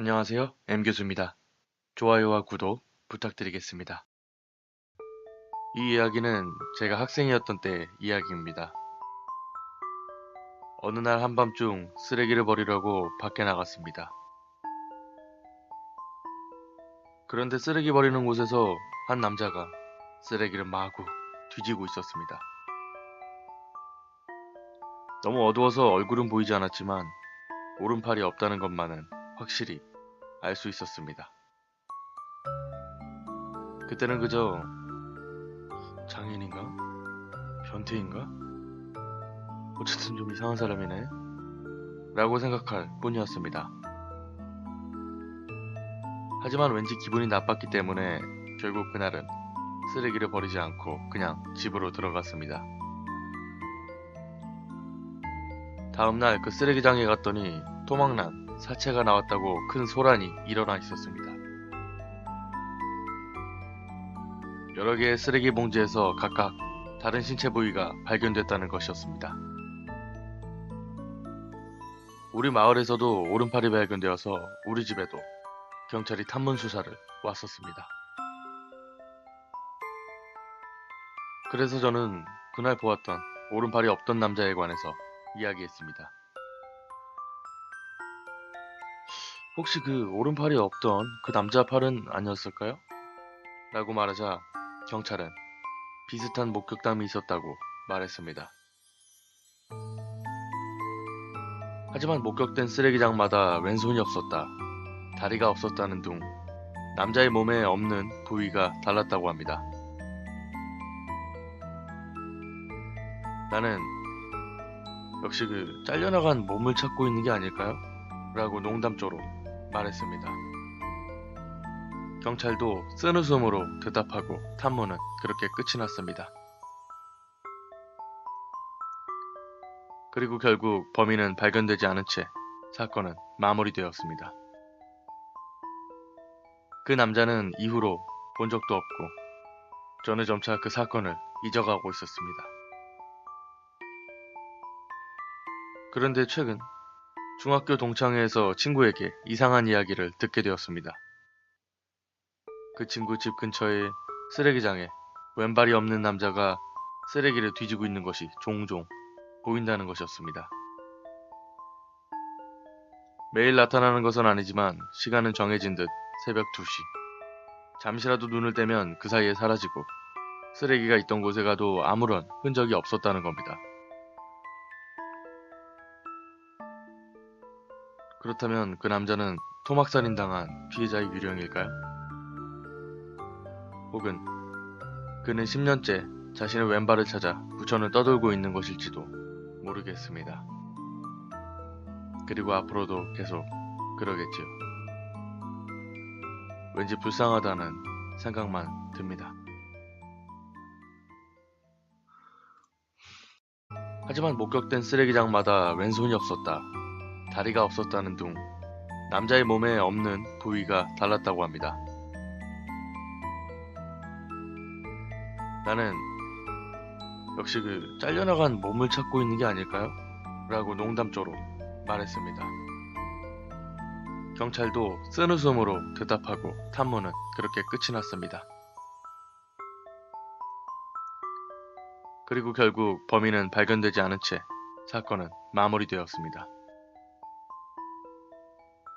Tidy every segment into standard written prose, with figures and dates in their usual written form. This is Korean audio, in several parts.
안녕하세요. M교수입니다. 좋아요와 구독 부탁드리겠습니다. 이 이야기는 제가 학생이었던 때 이야기입니다. 어느 날 한밤중 쓰레기를 버리려고 밖에 나갔습니다. 그런데 쓰레기 버리는 곳에서 한 남자가 쓰레기를 마구 뒤지고 있었습니다. 너무 어두워서 얼굴은 보이지 않았지만 오른팔이 없다는 것만은 확실히 알 수 있었습니다. 그때는 그저 장애인인가? 변태인가? 어쨌든 좀 이상한 사람이네 라고 생각할 뿐이었습니다. 하지만 왠지 기분이 나빴기 때문에 결국 그날은 쓰레기를 버리지 않고 그냥 집으로 들어갔습니다. 다음날 그 쓰레기장에 갔더니 토막난 사체가 나왔다고 큰 소란이 일어나 있었습니다. 여러 개의 쓰레기 봉지에서 각각 다른 신체 부위가 발견됐다는 것이었습니다. 우리 마을에서도 오른팔이 발견되어서 우리 집에도 경찰이 탐문 수사를 왔었습니다. 그래서 저는 그날 보았던 오른팔이 없던 남자에 관해서 이야기했습니다. 혹시 그 오른팔이 없던 그 남자 팔은 아니었을까요? 라고 말하자 경찰은 비슷한 목격담이 있었다고 말했습니다. 하지만 목격된 쓰레기장마다 왼손이 없었다, 다리가 없었다는 등 남자의 몸에 없는 부위가 달랐다고 합니다. 나는 역시 그 잘려나간 몸을 찾고 있는 게 아닐까요? 라고 농담조로 말했습니다. 경찰도 쓴웃음으로 대답하고 탐문은 그렇게 끝이 났습니다. 그리고 결국 범인은 발견되지 않은 채 사건은 마무리되었습니다. 그 남자는 이후로 본 적도 없고 저는 점차 그 사건을 잊어가고 있었습니다. 그런데 최근 중학교 동창회에서 친구에게 이상한 이야기를 듣게 되었습니다. 그 친구 집 근처의 쓰레기장에 왼발이 없는 남자가 쓰레기를 뒤지고 있는 것이 종종 보인다는 것이었습니다. 매일 나타나는 것은 아니지만 시간은 정해진 듯 새벽 2시. 잠시라도 눈을 떼면 그 사이에 사라지고 쓰레기가 있던 곳에 가도 아무런 흔적이 없었다는 겁니다. 그렇다면 그 남자는 토막살인당한 피해자의 유령일까요? 혹은 그는 10년째 자신의 왼발을 찾아 부천을 떠돌고 있는 것일지도 모르겠습니다. 그리고 앞으로도 계속 그러겠지요. 왠지 불쌍하다는 생각만 듭니다. 하지만 목격된 쓰레기장마다 왼손이 없었다, 다리가 없었다는 등 남자의 몸에 없는 부위가 달랐다고 합니다. 나는 역시 그 잘려나간 몸을 찾고 있는 게 아닐까요? 라고 농담조로 말했습니다. 경찰도 쓴웃음으로 대답하고 탐문은 그렇게 끝이 났습니다. 그리고 결국 범인은 발견되지 않은 채 사건은 마무리되었습니다.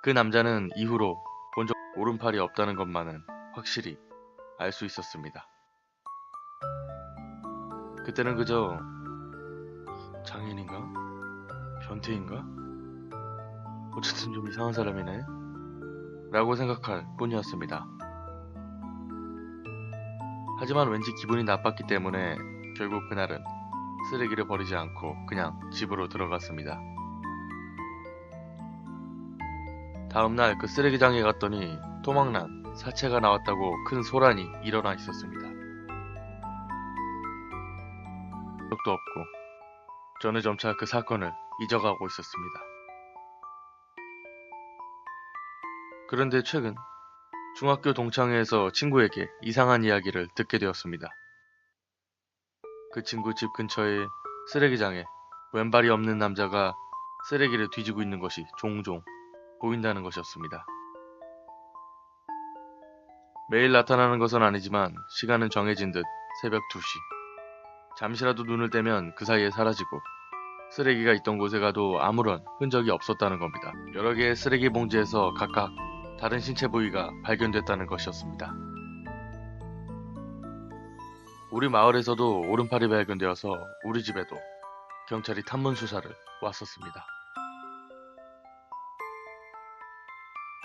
그 남자는 이후로 본 적 오른팔이 없다는 것만은 확실히 알 수 있었습니다. 그때는 그저 장애인인가? 변태인가? 어쨌든 좀 이상한 사람이네 라고 생각할 뿐이었습니다. 하지만 왠지 기분이 나빴기 때문에 결국 그날은 쓰레기를 버리지 않고 그냥 집으로 들어갔습니다. 다음날 그 쓰레기장에 갔더니 토막난 사체가 나왔다고 큰 소란이 일어나 있었습니다. 적도 없고 저는 점차 그 사건을 잊어가고 있었습니다. 그런데 최근 중학교 동창회에서 친구에게 이상한 이야기를 듣게 되었습니다. 그 친구 집 근처의 쓰레기장에 왼발이 없는 남자가 쓰레기를 뒤지고 있는 것이 종종 보인다는 것이었습니다. 매일 나타나는 것은 아니지만 시간은 정해진 듯 새벽 2시. 잠시라도 눈을 떼면 그 사이에 사라지고 쓰레기가 있던 곳에 가도 아무런 흔적이 없었다는 겁니다. 여러 개의 쓰레기 봉지에서 각각 다른 신체 부위가 발견됐다는 것이었습니다. 우리 마을에서도 오른팔이 발견되어서 우리 집에도 경찰이 탐문 수사를 왔었습니다.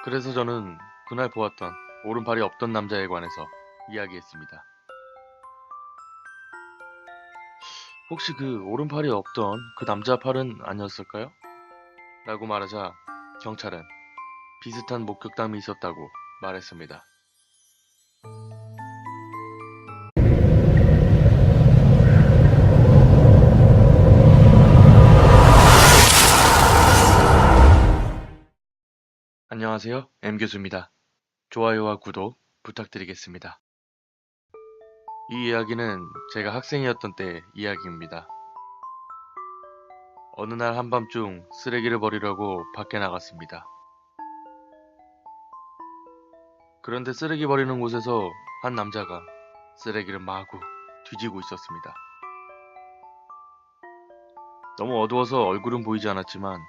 그래서 저는 그날 보았던 오른팔이 없던 남자에 관해서 이야기했습니다. 혹시 그 오른팔이 없던 그 남자 팔은 아니었을까요? 라고 말하자 경찰은 비슷한 목격담이 있었다고 말했습니다. 안녕하세요. M교수입니다. 좋아요와 구독 부탁드리겠습니다. 이 이야기는 제가 학생이었던 때 이야기입니다. 어느 날 한밤중 쓰레기를 버리려고 밖에 나갔습니다. 그런데 쓰레기 버리는 곳에서 한 남자가 쓰레기를 마구 뒤지고 있었습니다. 너무 어두워서 얼굴은 보이지 않았지만